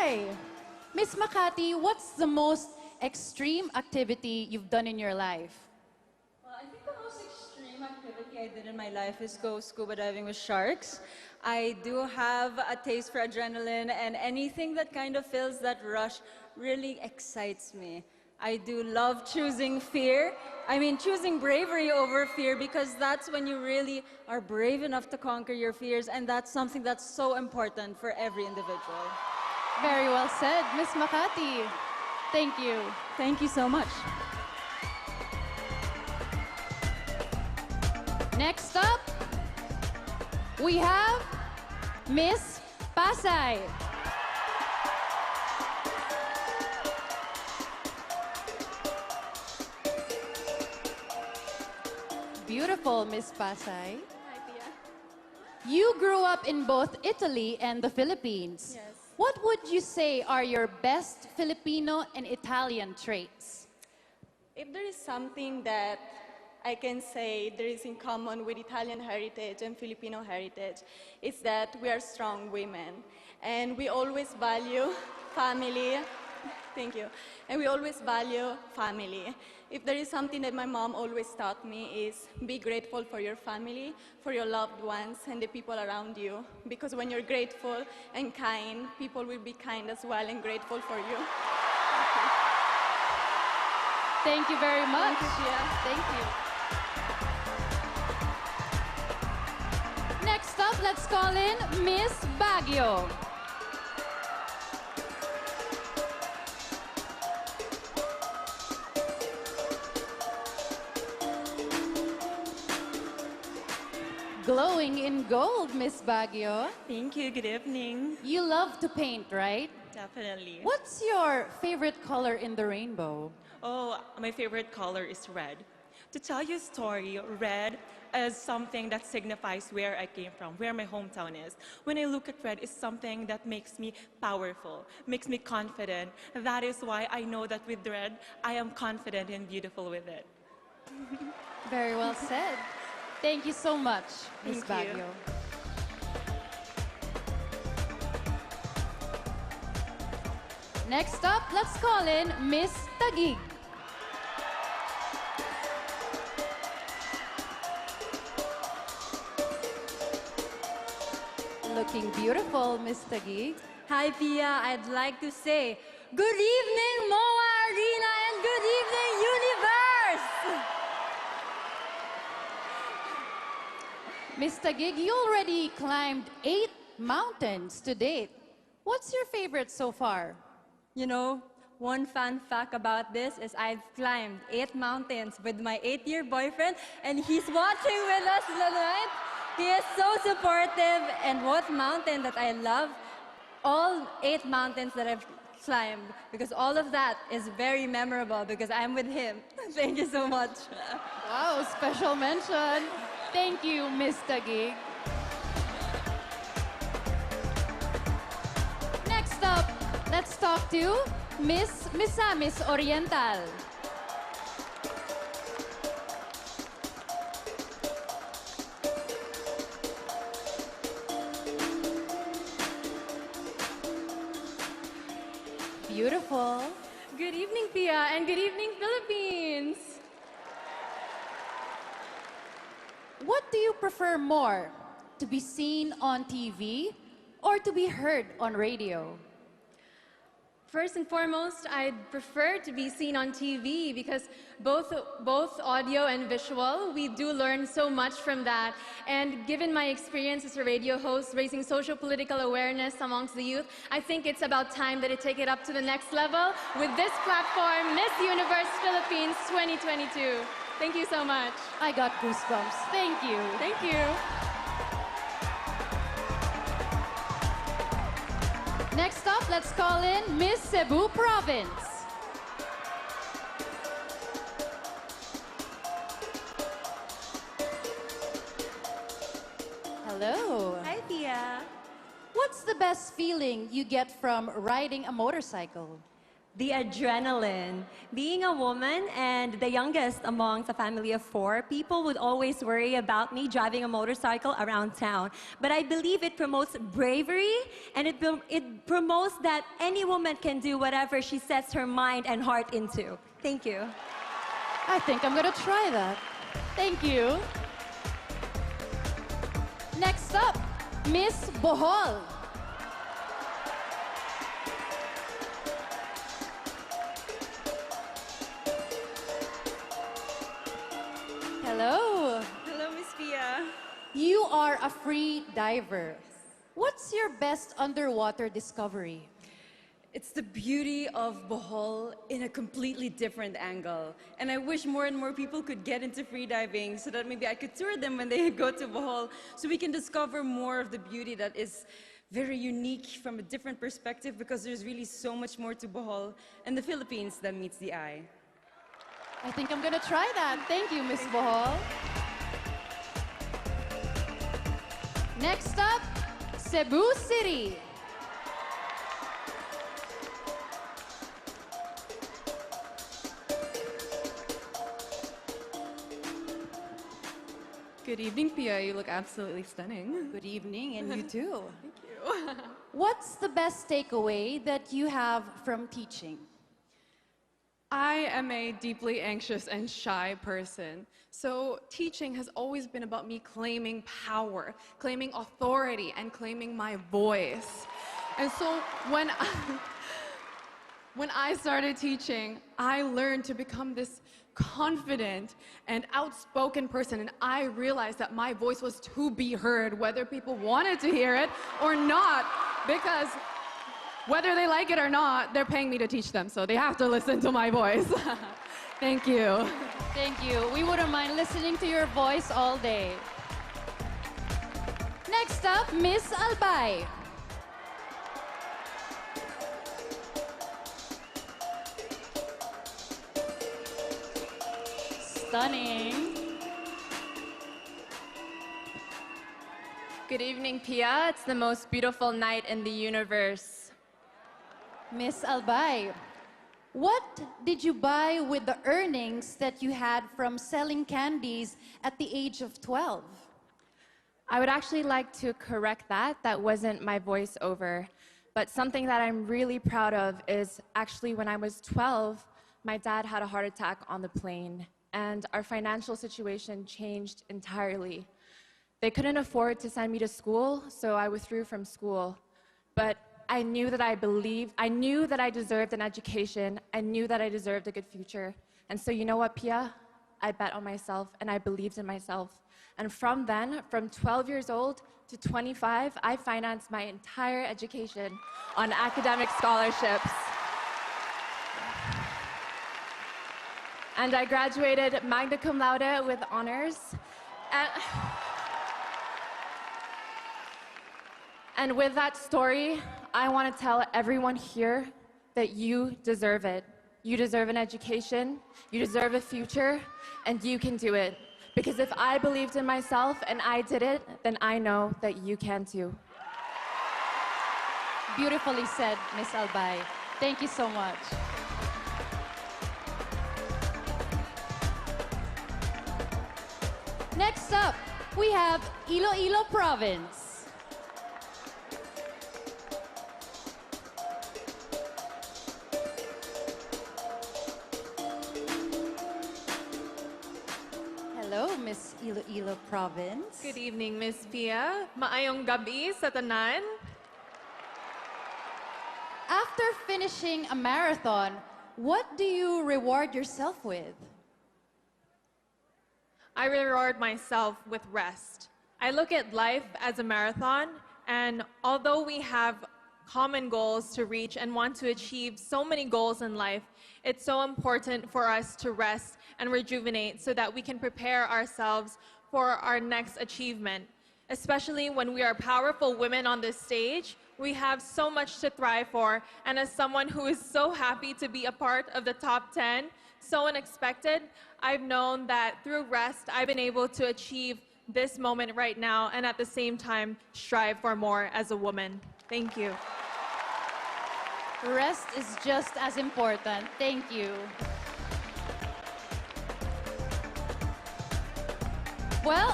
Pasay. Miss Makati, what's the most extreme activity you've done in your life? Well, I think the most extreme activity I did in my life is go scuba diving with sharks. I do have a taste for adrenaline, and anything that kind of feels that rush really excites me. I do love choosing fear. I mean, choosing bravery over fear, because that's when you really are brave enough to conquer your fears, and that's something that's so important for every individual. Very well said, Miss Makati. Thank you. Thank you so much. Next up, we have Miss Pasay. Beautiful, Miss Pasay. Hi, Pia. You grew up in both Italy and the Philippines. Yes. What would you say are your best Filipino and Italian traits? If there is something that I can say there is in common with Italian heritage and Filipino heritage, it's that we are strong women. And we always value family. Thank you. And we always value family. If there is something that my mom always taught me is be grateful for your family, for your loved ones, and the people around you. Because when you're grateful and kind, people will be kind as well and grateful for you. Thank you very much. Thank you, Pia. Thank you. Next up, let's call in Miss Baguio. Glowing in gold, Miss Baguio. Thank you. Good evening. You love to paint, right? Definitely. What's your favorite color in the rainbow? Oh, my favorite color is red. To tell you a story, red is something that signifies where I came from, where my hometown is. When I look at red, it's something that makes me powerful, makes me confident. That is why I know that with red, I am confident and beautiful with it. Very well said. Thank you so much, Miss Thank you. Baguio. Next up, let's call in Miss Taguig. Looking beautiful, Miss Taguig. Hi, Pia. I'd like to say, good evening, MOA Arena, and good evening, Universe! Miss Taguig, you already climbed 8 mountains to date. What's your favorite so far? You know, one fun fact about this is I've climbed 8 mountains with my 8-year boyfriend, and he's watching with us tonight. He is so supportive, and what mountain that I love, all 8 mountains that I've climbed, because all of that is very memorable because I'm with him. Thank you so much. Wow, special mention. Thank you, Miss Taguig. Next up, let's talk to Miss Misamis Oriental. Beautiful. Good evening, Pia, and good evening, Philippines. What do you prefer more? To be seen on TV or to be heard on radio? First and foremost, I'd prefer to be seen on TV because both audio and visual, we do learn so much from that. And given my experience as a radio host, raising social political awareness amongst the youth, I think it's about time that I take it up to the next level with this platform, Miss Universe Philippines 2022. Thank you so much. I got goosebumps. Thank you. Thank you. Next up, let's call in Miss Cebu Province. Hello. Hi, Pia. What's the best feeling you get from riding a motorcycle? The adrenaline. Being a woman and the youngest amongst a family of 4, people would always worry about me driving a motorcycle around town. But I believe it promotes bravery, and it promotes that any woman can do whatever she sets her mind and heart into. Thank you. I think I'm gonna try that. Thank you. Next up, Miss Bohol. Hello. Hello, Miss Pia. You are a free diver. What's your best underwater discovery? It's the beauty of Bohol in a completely different angle. And I wish more and more people could get into freediving so that maybe I could tour them when they go to Bohol so we can discover more of the beauty that is very unique from a different perspective, because there's really so much more to Bohol and the Philippines than meets the eye. I think I'm gonna try that. Thank you, Miss Bohol. Next up, Cebu City. Good evening, Pia. You look absolutely stunning. Good evening, and you too. Thank you. What's the best takeaway that you have from teaching? I am a deeply anxious and shy person. So teaching has always been about me claiming power, claiming authority, and claiming my voice. And so when I started teaching, I learned to become this confident and outspoken person, and I realized that my voice was to be heard, whether people wanted to hear it or not, because whether they like it or not, they're paying me to teach them, so they have to listen to my voice. Thank you. Thank you. We wouldn't mind listening to your voice all day. Next up, Miss Albay. Stunning. Good evening, Pia. It's the most beautiful night in the universe. Miss Albay, what did you buy with the earnings that you had from selling candies at the age of 12? I would actually like to correct that. That wasn't my voiceover. But something that I'm really proud of is actually when I was 12, my dad had a heart attack on the plane, and our financial situation changed entirely. They couldn't afford to send me to school, so I withdrew from school. But I knew that I knew that I deserved an education. I knew that I deserved a good future. And so you know what, Pia? I bet on myself, and I believed in myself. And from then, from 12 years old to 25, I financed my entire education on academic scholarships. And I graduated magna cum laude with honors. And with that story, I want to tell everyone here that you deserve it. You deserve an education, you deserve a future, and you can do it. Because if I believed in myself and I did it, then I know that you can too. Beautifully said, Miss Albay. Thank you so much. Next up, we have Iloilo Province. Hello, Miss Iloilo Province. Good evening, Miss Pia. Maayong gabi sa tanan. After finishing a marathon, what do you reward yourself with? I reward myself with rest. I look at life as a marathon, and although we have common goals to reach and want to achieve so many goals in life, it's so important for us to rest and rejuvenate so that we can prepare ourselves for our next achievement. Especially when we are powerful women on this stage, we have so much to thrive for, and as someone who is so happy to be a part of the top 10, so unexpected, I've known that through rest, I've been able to achieve this moment right now, and at the same time, strive for more as a woman. Thank you. Rest is just as important. Thank you. Well,